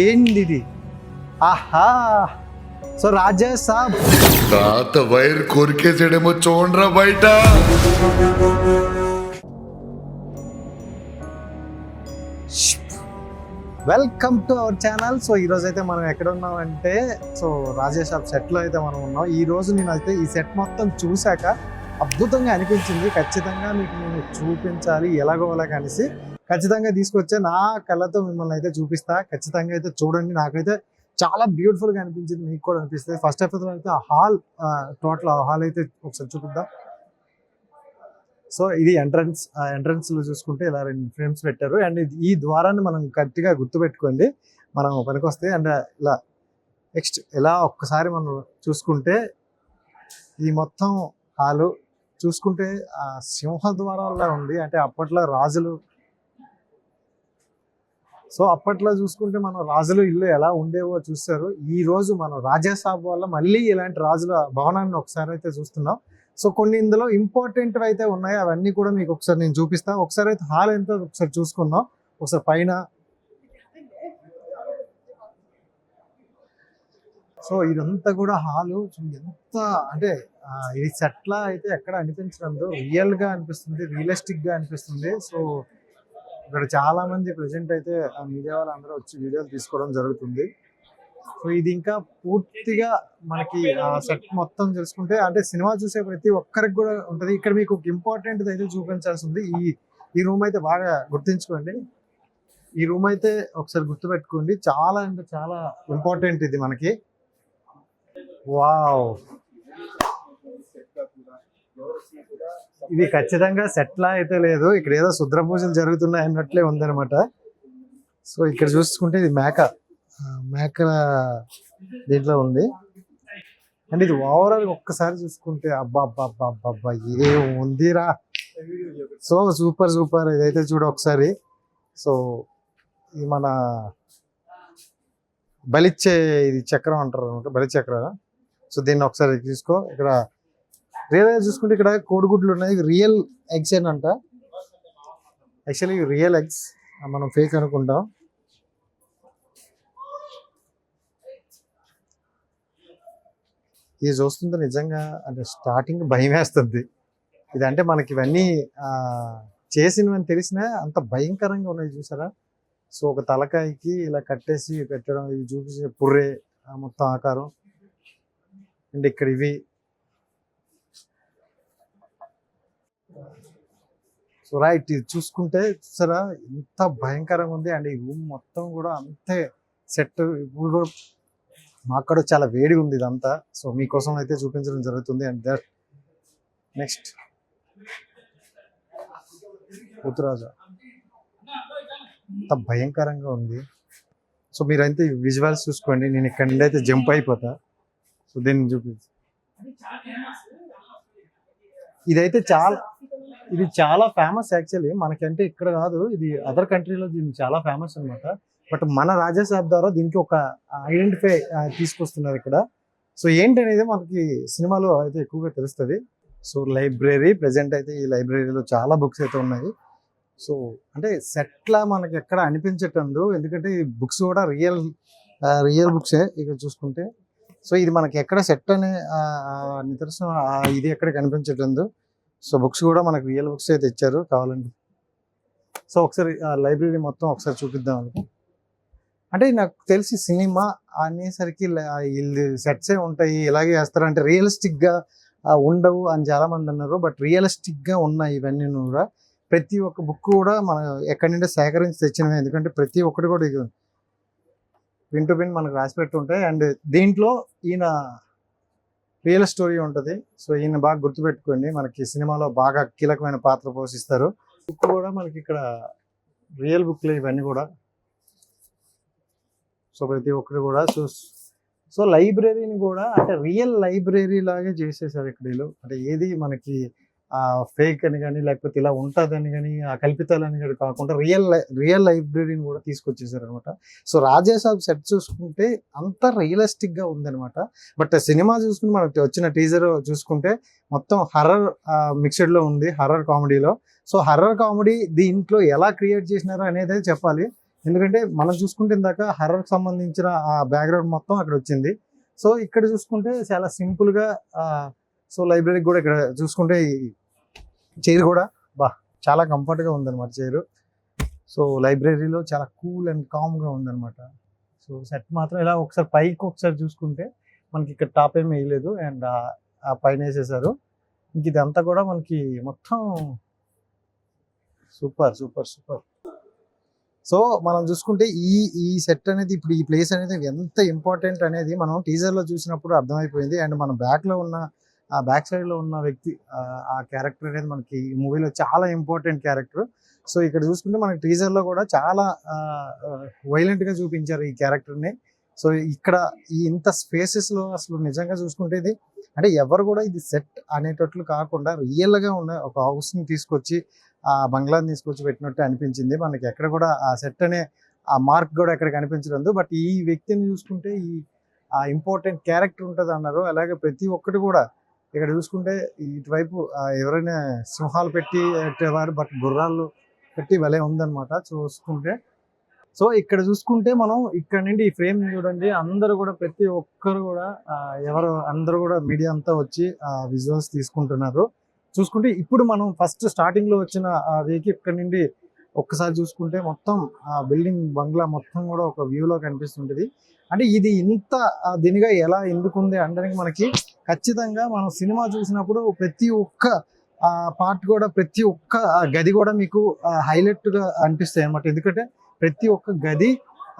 ఏంది ఇది? ఆహా! సో రాజా సాబ్ తాత వైర్ కొరికేసాడేమో చూడరా బయట. Welcome to our channel. So ఈరోజు అయితే మనం ఎక్కడ ఉన్నామంటే సో రాజా సాబ్ సెట్లో అయితే మనం ఉన్నాం. ఈ రోజు నేనైతే ఈ సెట్ మొత్తం చూశాక అద్భుతంగా అనిపించింది. ఖచ్చితంగా మీకు నేను చూపించాలి ఎలాగోలాగా అనేసి ఖచ్చితంగా తీసుకొచ్చా. నా కళ్ళతో మిమ్మల్ని అయితే చూపిస్తా. ఖచ్చితంగా అయితే చూడండి. నాకైతే చాలా బ్యూటిఫుల్గా అనిపించింది, మీకు కూడా అనిపిస్తుంది. ఫస్ట్ ఆఫ్ ఆల్ అయితే ఆ హాల్, టోటల్ హాల్ అయితే ఒకసారి చూపిద్దాం. సో ఇది ఎంట్రన్స్లో చూసుకుంటే ఇలా 2 ఫ్రేమ్స్ పెట్టారు. అండ్ ఈ ద్వారాన్ని మనం గట్టిగా గుర్తుపెట్టుకోండి, మనం పనికొస్తాయి. అండ్ ఇలా నెక్స్ట్ ఇలా ఒక్కసారి మనం చూసుకుంటే ఈ మొత్తం హాలు చూసుకుంటే సింహద్వారాల్లో ఉంది. అంటే అప్పట్లో రాజులు, సో అప్పట్లో చూసుకుంటే మనం రాజులు ఇల్లు ఎలా ఉండేవో చూస్తారు. ఈ రోజు మనం రాజాసాబ్ వల్ల మళ్ళీ ఇలాంటి రాజుల భవనాన్ని ఒకసారి అయితే చూస్తున్నాం. సో కొన్ని ఇందులో ఇంపార్టెంట్ అయితే ఉన్నాయి, అవన్నీ కూడా మీకు ఒకసారి నేను చూపిస్తాను. ఒకసారి అయితే హాల్ ఎంతో ఒకసారి చూసుకుందాం. ఒకసారి పైన సో ఇదంతా కూడా హాలు ఎంత అంటే ఇది సెట్లా అయితే ఎక్కడ అనిపించడంతో రియల్గా అనిపిస్తుంది, రియలిస్టిక్గా అనిపిస్తుంది. సో ఇక్కడ చాలా మంది ప్రజెంట్ అయితే మీడియా వాళ్ళందరూ వచ్చి వీడియోలు తీసుకోవడం జరుగుతుంది. సో ఇది ఇంకా పూర్తిగా మనకి సెట్ మొత్తం చూసుకుంటే అంటే సినిమా చూసే ప్రతి ఒక్కరికి కూడా ఉంటుంది. ఇక్కడ మీకు ఒక ఇంపార్టెంట్ అయితే చూపించాల్సి ఉంది. ఈ రూమ్ అయితే బాగా గుర్తుంచుకోండి. ఈ రూమ్ అయితే ఒకసారి గుర్తుపెట్టుకోండి, చాలా అంటే చాలా ఇంపార్టెంట్ ఇది మనకి. వావ్, ఇది ఖచ్చితంగా సెట్లా అయితే లేదు, ఇక్కడ ఏదో శుద్ర పూజలు జరుగుతున్నాయి అన్నట్లే ఉందన్నమాట. సో ఇక్కడ చూసుకుంటే ఇది మేకల దీంట్లో ఉంది. అండ్ ఇది ఓవరాల్ ఒక్కసారి చూసుకుంటే అబ్బా అబ్బా అబ్బా అబ్బా అబ్బా ఏం ఉందిరా. So super super. ఇదైతే చూడ ఒకసారి. సో ఇది మన బలిచ్చే ఇది చక్రం అంటారు అనమాట, బలి చక్రం. సో దీన్ని ఒకసారి తీసుకో. ఇక్కడ రియల్గా చూసుకుంటే ఇక్కడ కోడిగుడ్లు ఉన్నాయి, రియల్ ఎగ్స్ ఏనంట. యాక్చువల్లీ రియల్ ఎగ్స్, మనం ఫేక్ అనుకుంటాం. ఇది చూస్తుంటే నిజంగా అంటే స్టార్టింగ్ భయం వేస్తుంది. ఇదంటే మనకి ఇవన్నీ చేసినవని తెలిసినా అంత భయంకరంగా ఉన్నాయి చూసారా. సో ఒక తలకాయకి ఇలా కట్టేసి పెట్టడం, ఇవి చూపించే పుర్రే మొత్తం ఆకారం. అండ్ ఇక్కడ ఇవి సో రైట్, ఇది చూసుకుంటే చూసారా ఎంత భయంకరంగా ఉంది. అండ్ ఈ రూమ్ మొత్తం కూడా అంతే సెట్. ఇప్పుడు కూడా మాకు కూడా చాలా వేడిగా ఉంది ఇదంతా. సో మీకోసం అయితే చూపించడం జరుగుతుంది. అండ్ దట్ నెక్స్ట్ ఉత్తరాజా అంత భయంకరంగా ఉంది. సో మీరైతే విజువల్స్ చూసుకోండి, నేను ఇక్కడ నుండి అయితే జంప్ అయిపోతా. సో దీన్ని చూపించి ఇదైతే ఇది చాలా ఫేమస్. యాక్చువల్లీ మనకంటే ఇక్కడ కాదు, ఇది అదర్ కంట్రీలో దీన్ని చాలా ఫేమస్ అనమాట. బట్ మన రాజాసాబ్ ద్వారా దీనికి ఒక ఐడెంటిఫై తీసుకొస్తున్నారు ఇక్కడ. సో ఏంటనేది మనకి సినిమాలో అయితే ఎక్కువగా తెలుస్తుంది. సో లైబ్రరీ ప్రెజెంట్ అయితే ఈ లైబ్రరీలో చాలా బుక్స్ అయితే ఉన్నాయి. సో అంటే సెట్లా మనకి ఎక్కడ అనిపించటందు, ఎందుకంటే ఈ బుక్స్ కూడా రియల్ బుక్సే ఇక్కడ చూసుకుంటే. సో ఇది మనకి ఎక్కడ సెట్ అనే నిదర్శనం ఇది ఎక్కడ కనిపించటందు. సో బుక్స్ కూడా మనకి రియల్ బుక్స్ అయితే ఇచ్చారు కావాలంటే. సో ఒకసారి లైబ్రరీ మొత్తం ఒకసారి చూపిద్దాం అనుకో. అంటే నాకు తెలిసి సినిమా అనేసరికి వీళ్ళు సెట్సే ఉంటాయి, ఇలాగే వేస్తారు. అంటే రియలిస్టిక్గా ఉండవు అని చాలా మంది అన్నారు. బట్ రియలిస్టిక్గా ఉన్నాయి ఇవన్నీ కూడా. ప్రతి ఒక్క బుక్ కూడా మనం ఎక్కడి నుండి సేకరించి తెచ్చినవి, ఎందుకంటే ప్రతి ఒక్కటి కూడా పిన్ టు పిన్ మనకు రాసి పెట్టి ఉంటాయి. అండ్ దీంట్లో ఈయన రియల్ స్టోరీ ఉంటుంది. సో ఈయన బాగా గుర్తుపెట్టుకోండి, మనకి సినిమాలో బాగా కీలకమైన పాత్ర పోషిస్తారు. బుక్ కూడా మనకి ఇక్కడ రియల్ బుక్లు ఇవన్నీ కూడా. సో ప్రతి ఒక్కరు కూడా సో లైబ్రరీని కూడా అంటే రియల్ లైబ్రరీ లాగే చేసేసారు ఇక్కడ వీళ్ళు. అంటే ఏది మనకి ఫేక్ అని కానీ లేకపోతే ఇలా ఉంటుందని కానీ ఆ కల్పితాలని కానీ కాకుండా రియల్ లైబ్రరీని కూడా తీసుకొచ్చేసారు అనమాట. సో రాజాసాబ్ సెట్ చూసుకుంటే అంత రియలిస్టిక్గా ఉందనమాట. బట్ సినిమా చూసుకుంటే మనకి వచ్చిన టీజర్ చూసుకుంటే మొత్తం హర్రర్ మిక్స్డ్లో ఉంది, హర్రర్ కామెడీలో. సో హర్రర్ కామెడీ దీంట్లో ఎలా క్రియేట్ చేసినారో అనేది చెప్పాలి. ఎందుకంటే మనం చూసుకుంటే ఇందాక హర్రర్కి సంబంధించిన ఆ బ్యాక్గ్రౌండ్ మొత్తం అక్కడ వచ్చింది. సో ఇక్కడ చూసుకుంటే చాలా సింపుల్గా సో లైబ్రరీకి కూడా ఇక్కడ చూసుకుంటే ఈ చైర్ కూడా చాలా కంఫర్ట్గా ఉందన్నమాట చైర్. సో లైబ్రరీలో చాలా కూల్ అండ్ కామ్గా ఉందన్నమాట. సో సెట్ మాత్రం ఇలా ఒకసారి పైకి ఒకసారి చూసుకుంటే మనకి ఇక్కడ టాప్ ఏమి వేయలేదు అండ్ ఆ పైన వేసేసారు. ఇంక ఇదంతా కూడా మనకి మొత్తం సూపర్ సూపర్ సూపర్. సో మనం చూసుకుంటే ఈ సెట్ అనేది ఇప్పుడు ఈ ప్లేస్ అనేది ఎంత ఇంపార్టెంట్ అనేది మనం టీజర్లో చూసినప్పుడు అర్థమైపోయింది. అండ్ మన బ్యాక్లో ఉన్న ఆ బ్యాక్ సైడ్లో ఉన్న వ్యక్తి ఆ క్యారెక్టర్ అనేది మనకి ఈ మూవీలో చాలా ఇంపార్టెంట్ క్యారెక్టర్. సో ఇక్కడ చూసుకుంటే మనకి టీజర్లో కూడా చాలా వైలెంట్గా చూపించారు ఈ క్యారెక్టర్ని. సో ఇక్కడ ఈ ఇంత స్పేసెస్లో అసలు నిజంగా చూసుకుంటే ఇది అంటే ఎవరు కూడా ఇది సెట్ అనేటట్లు కాకుండా రియల్గా ఉన్న ఒక హౌస్ని తీసుకొచ్చి ఆ బంగ్లాని తీసుకొచ్చి పెట్టినట్టు అనిపించింది. మనకి ఎక్కడ కూడా ఆ సెట్ అనే ఆ మార్క్ కూడా ఎక్కడ కనిపించలేదు. బట్ ఈ వ్యక్తిని చూసుకుంటే ఈ ఆ ఇంపార్టెంట్ క్యారెక్టర్ ఉంటుంది అన్నారు. అలాగే ప్రతి ఒక్కటి కూడా ఇక్కడ చూసుకుంటే ఇటువైపు ఎవరైనా సింహాలు పెట్టి పెట్టేవారు, బట్ గుర్రాలు పెట్టి భలే ఉందన్నమాట చూసుకుంటే. సో ఇక్కడ చూసుకుంటే మనం ఇక్కడ నుండి ఈ ఫ్రేమ్ చూడండి, అందరూ కూడా ప్రతి ఒక్కరు కూడా అందరూ కూడా మీడియా అంతా వచ్చి విజువల్స్ తీసుకుంటున్నారు. చూసుకుంటే ఇప్పుడు మనం ఫస్ట్ స్టార్టింగ్ లో వచ్చిన ఆ వేకి ఇక్కడ నుండి ఒక్కసారి చూసుకుంటే మొత్తం ఆ బిల్డింగ్ బంగ్లా మొత్తం కూడా ఒక వ్యూలో కనిపిస్తుంటది. అంటే ఇది ఇంత దీనిగా ఎలా ఎందుకుంది అంటే మనకి ఖచ్చితంగా మనం సినిమా చూసినప్పుడు ప్రతి ఒక్క పార్ట్ కూడా ప్రతి ఒక్క గది కూడా మీకు హైలైట్ గా అనిపిస్తాయి అనమాట. ఎందుకంటే ప్రతి ఒక్క గది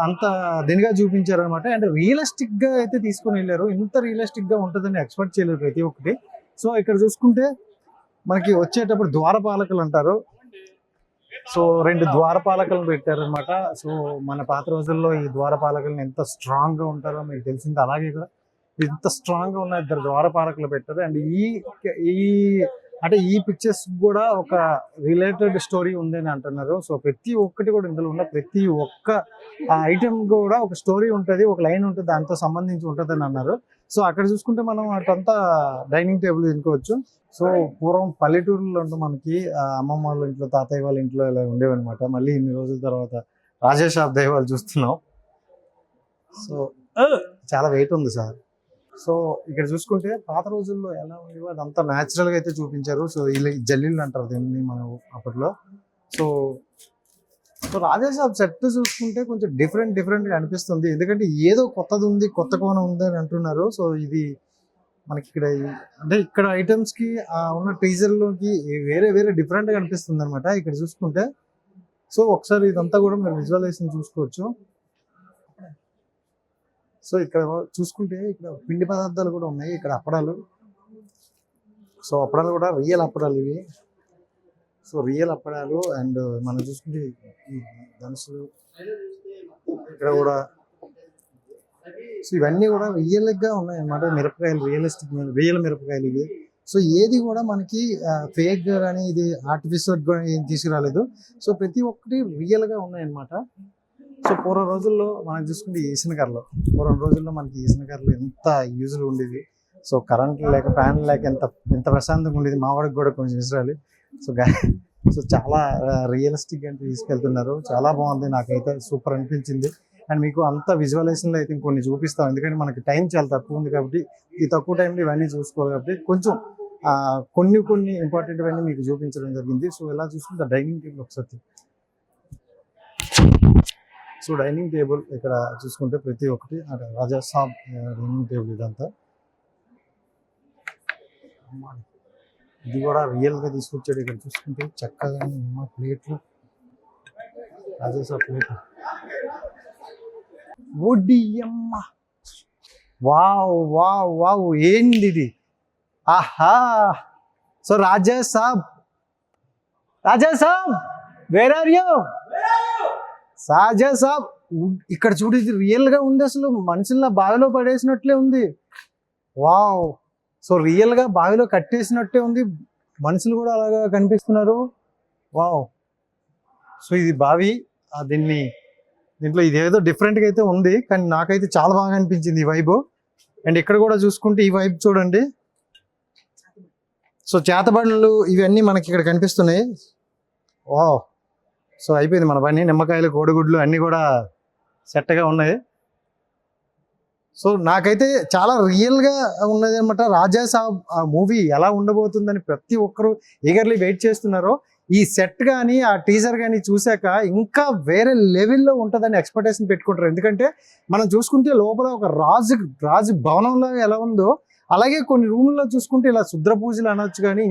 అంత దీనిగా చూపించారు అనమాట. అండ్ రియలిస్టిక్ గా అయితే తీసుకుని వెళ్ళారు. ఇంత రియలిస్టిక్ గా ఉంటుందని ఎక్స్పెక్ట్ చేయలేరు ప్రతి ఒక్కటి. సో ఇక్కడ చూసుకుంటే మనకి వచ్చేటప్పుడు ద్వారపాలకులు అంటారు. సో 2 ద్వారపాలకులను పెట్టారనమాట. సో మన పాత రోజుల్లో ఈ ద్వారపాలకులను ఎంత స్ట్రాంగ్ గా ఉంటారో మీకు తెలిసింది. అలాగే కూడా ఇంత స్ట్రాంగ్ గా ఉన్న 2 ద్వారపాలకులు పెట్టారు. అండ్ ఈ పిక్చర్స్ కూడా ఒక రిలేటెడ్ స్టోరీ ఉందని అంటున్నారు. సో ప్రతి ఒక్కటి కూడా ఇందులో ఉన్న ప్రతి ఒక్క ఐటమ్ కూడా ఒక స్టోరీ ఉంటుంది, ఒక లైన్ ఉంటుంది, దాంతో సంబంధించి ఉంటుంది అని అన్నారు. సో అక్కడ చూసుకుంటే మనం అటంతా డైనింగ్ టేబుల్ తినుకోవచ్చు. సో పూర్వం పల్లెటూరులో ఉంటూ మనకి అమ్మమ్మ వాళ్ళ ఇంట్లో, తాతయ్య వాళ్ళ ఇంట్లో ఇలా ఉండేవన్నమాట. మళ్ళీ ఇన్ని రోజుల తర్వాత రాజేష్ దైవాలు చూస్తున్నాం. సో చాలా వెయిట్ ఉంది సార్. సో ఇక్కడ చూసుకుంటే పాత రోజుల్లో ఎలా ఉండేవో అదంతా న్యాచురల్ గా అయితే చూపించారు. సో ఇలా జల్లీలు అంటారు దీన్ని మనం అప్పట్లో. సో రాజేష్ సెట్ చూసుకుంటే కొంచెం డిఫరెంట్ గా అనిపిస్తుంది. ఎందుకంటే ఏదో కొత్తది ఉంది, కొత్త కోణం ఉంది అని అంటున్నారు. సో ఇది మనకి ఇక్కడ అంటే ఇక్కడ ఐటమ్స్ కి ఉన్న టీజర్ లోకి వేరే డిఫరెంట్ గా అనిపిస్తుంది అనమాట ఇక్కడ చూసుకుంటే. సో ఒకసారి ఇదంతా కూడా మీరు విజువలైజేషన్ చూసుకోవచ్చు. సో ఇక్కడ చూసుకుంటే ఇక్కడ పిండి పదార్థాలు కూడా ఉన్నాయి. ఇక్కడ అప్పడాలు. సో అప్పడాలు కూడా రియల్ అప్పడాలు ఇవి. సో రియల్ అప్పడాలు. అండ్ మనం చూసుకుంటే ఈ ధనుసులు ఇక్కడ కూడా. సో ఇవన్నీ కూడా రియల్ గా ఉన్నాయి అన్నమాట. మిరపకాయలు రియల్ మిరపకాయలు ఇవి. సో ఏది కూడా మనకి ఫేక్ గా కానీ ఇది ఆర్టిఫిషియల్ గా ఏం తీసుకురాలేదు. సో ప్రతి ఒక్కటి రియల్ గా ఉన్నాయి అన్నమాట. సో పూర్వ రోజుల్లో మనం చూసుకుంటే పూర్వం రోజుల్లో మనకి ఈసనకర్రలు ఎంత యూజ్లు ఉండేది. సో కరెంట్ లేక ఫ్యాన్ లేక ఎంత ప్రశాంతంగా ఉండేది. మా వాడికి కూడా కొంచెం ఇస్రాలి. సో చాలా రియలిస్టిక్ గా తీసుకెళ్తున్నారు. చాలా బాగుంది, నాకైతే సూపర్ అనిపించింది. అండ్ మీకు అంత విజువలైజేషన్లో అయితే ఇంకొన్ని చూపిస్తాం. ఎందుకంటే మనకి టైం చాలా తక్కువ ఉంది కాబట్టి ఈ తక్కువ టైంలో ఇవన్నీ చూసుకోవాలి కాబట్టి కొంచెం కొన్ని ఇంపార్టెంట్ ఇవన్నీ మీకు చూపించడం జరిగింది. సో ఇలా చూసుకుంటే డైనింగ్ టేబుల్ ఒకసారి. సో డైనింగ్ టేబుల్ ఇక్కడ చూసుకుంటే ప్రతి ఒక్కటి రాజా సాబ్ డైనింగ్ టేబుల్ ఇదంతా. ఇది కూడా రియల్ గా తీసుకొచ్చాడు. ఇక్కడ చూసుకుంటే చక్కగా ఉన్న ప్లేట్లు, రాజా సాబ్ ప్లేట్లు. ఓడియమ్మ, వావ్ ఏంది ఇది, ఆహా. So Raja Sahab where are you? Raja Sahab ఇక్కడ చూడు, ఇది రియల్ గా ఉంది. అసలు మనుషుల్ని బావిలో పడేసినట్లే ఉంది. వావ్. సో రియల్ గా బావిలో కట్టేసినట్టే ఉంది. మనుషులు కూడా అలాగా కనిపిస్తున్నారు. వావ్. సో ఇది బావి. దీంట్లో ఇదేదో డిఫరెంట్ గా అయితే ఉంది, కానీ నాకైతే చాలా బాగా అనిపించింది ఈ వైబ్. అండ్ ఇక్కడ కూడా చూసుకుంటే ఈ వైబ్ చూడండి. సో చేతబడులు ఇవన్నీ మనకి ఇక్కడ కనిపిస్తున్నాయి. వావ్. సో అయిపోయింది మన పని. నిమ్మకాయలు, కోడిగుడ్లు అన్నీ కూడా సెట్గా ఉన్నాయి. సో నాకైతే చాలా రియల్గా ఉన్నది అనమాట. రాజా సాబ్ ఆ మూవీ ఎలా ఉండబోతుందని ప్రతి ఒక్కరు ఈగర్లీ వెయిట్ చేస్తున్నారో. ఈ సెట్ కానీ ఆ టీజర్ కానీ చూశాక ఇంకా వేరే లెవెల్లో ఉంటుందని ఎక్స్పెక్టేషన్ పెట్టుకుంటారు. ఎందుకంటే మనం చూసుకుంటే లోపల ఒక రాజు భవనంలో ఎలా ఉందో అలాగే కొన్ని రూముల్లో చూసుకుంటే ఇలా శుద్ర పూజలు అనొచ్చు, కానీ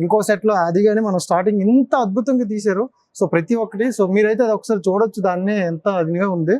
ఇంకో సెట్లో అది కానీ మనం స్టార్టింగ్ ఇంత అద్భుతంగా తీశారు. సో ప్రతి ఒక్కటి, సో మీరైతే అది ఒకసారి చూడొచ్చు దాన్ని, ఎంత అదిగా ఉంది.